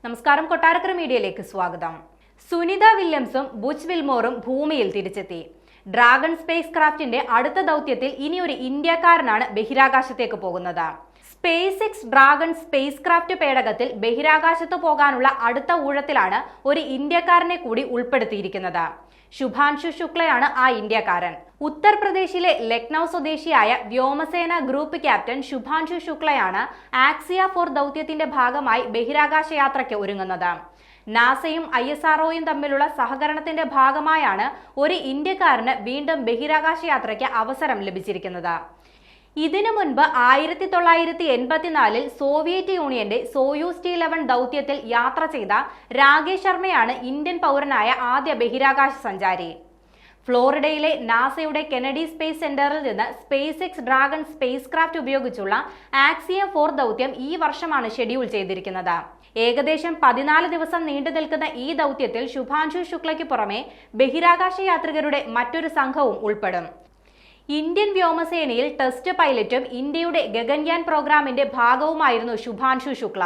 നമസ്കാരം, കൊട്ടാരക്കര മീഡിയയിലേക്ക് സ്വാഗതം. സുനിത വില്യംസും ബുച്ച് വിൽമോറും ഭൂമിയിൽ തിരിച്ചെത്തി. ഡ്രാഗൺ സ്പേസ് ക്രാഫ്റ്റിന്റെ അടുത്ത ദൗത്യത്തിൽ ഇനിയൊരു ഇന്ത്യക്കാരനാണ് ബഹിരാകാശത്തേക്ക് പോകുന്നത്. SpaceX Dragon spacecraft പേടകത്തിൽ ബഹിരാകാശത്ത് പോകാനുള്ള അടുത്ത ഊഴത്തിലാണ് ഒരു ഇന്ത്യക്കാരനെ കൂടി ഉൾപ്പെടുത്തിയിരിക്കുന്നത്. ശുഭാൻഷു ശുക്ലയാണ് ആ ഇന്ത്യക്കാരൻ. ഉത്തർപ്രദേശിലെ ലക്നൌ സ്വദേശിയായ വ്യോമസേന ഗ്രൂപ്പ് ക്യാപ്റ്റൻ ശുഭാൻഷു ശുക്ലയാണ് ആക്സിയ 4 ദൗത്യത്തിന്റെ ഭാഗമായി ബഹിരാകാശ യാത്രയ്ക്ക് ഒരുങ്ങുന്നത്. നാസയും ISROയും തമ്മിലുള്ള സഹകരണത്തിന്റെ ഭാഗമായാണ് ഒരു ഇന്ത്യക്കാരന് വീണ്ടും ബഹിരാകാശ യാത്രയ്ക്ക് അവസരം ലഭിച്ചിരിക്കുന്നത്. ഇതിനു മുൻപ് 1984 സോവിയറ്റ് യൂണിയന്റെ സോയൂസ് T-11 ദൗത്യത്തിൽ യാത്ര ചെയ്ത രാകേഷ് ശർമ്മയാണ് ഇന്ത്യൻ പൗരനായ ആദ്യ ബഹിരാകാശ സഞ്ചാരി. ഫ്ലോറിഡയിലെ നാസയുടെ കെനഡി സ്പേസ് സെന്ററിൽ നിന്ന് space X Dragon space craft ഉപയോഗിച്ചുള്ള ആക്സിയ 4 ദൗത്യം ഈ വർഷമാണ് ഷെഡ്യൂൾ ചെയ്തിരിക്കുന്നത്. ഏകദേശം 14 ദിവസം നീണ്ടു നിൽക്കുന്ന ഈ ദൗത്യത്തിൽ ശുഭാൻഷു ശുക്ലയ്ക്ക് പുറമെ ബഹിരാകാശ യാത്രികരുടെ മറ്റൊരു സംഘവും ഉൾപ്പെടും. ഇന്ത്യൻ വ്യോമസേനയിൽ ടെസ്റ്റ് പൈലറ്റും ഇന്ത്യയുടെ ഗഗൻയാൻ പ്രോഗ്രാമിന്റെ ഭാഗവുമായിരുന്നു ശുഭാൻഷു ശുക്ല.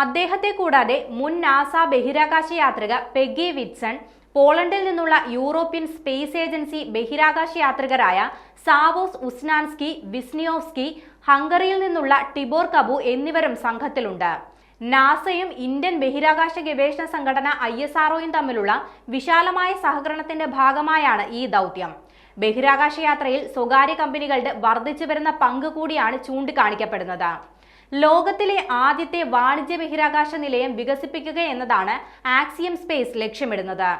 അദ്ദേഹത്തെ കൂടാതെ മുൻ നാസ ബഹിരാകാശ യാത്രിക പെഗി വിറ്റ്സൺ, പോളണ്ടിൽ നിന്നുള്ള യൂറോപ്യൻ സ്പേസ് ഏജൻസി ബഹിരാകാശ യാത്രികരായ സാവോസ് ഉസ്നാൻസ്കി വിസ്നിയോവ്സ്കി, ഹംഗറിയിൽ നിന്നുള്ള ടിബോർ കബു എന്നിവരും സംഘത്തിലുണ്ട്. നാസയും ഇന്ത്യൻ ബഹിരാകാശ ഗവേഷണ സംഘടന ISROയും തമ്മിലുള്ള വിശാലമായ സഹകരണത്തിന്റെ ഭാഗമായാണ് ഈ ദൗത്യം. ബഹിരാകാശ യാത്രയിൽ സ്വകാര്യ കമ്പനികളുടെ വർദ്ധിച്ചു വരുന്ന പങ്ക് കൂടിയാണ് ചൂണ്ടിക്കാണിക്കപ്പെടുന്നത്. ലോകത്തിലെ ആദ്യത്തെ വാണിജ്യ ബഹിരാകാശ നിലയം വികസിപ്പിക്കുക എന്നതാണ് ആക്സിയം സ്പേസ് ലക്ഷ്യമിടുന്നത്.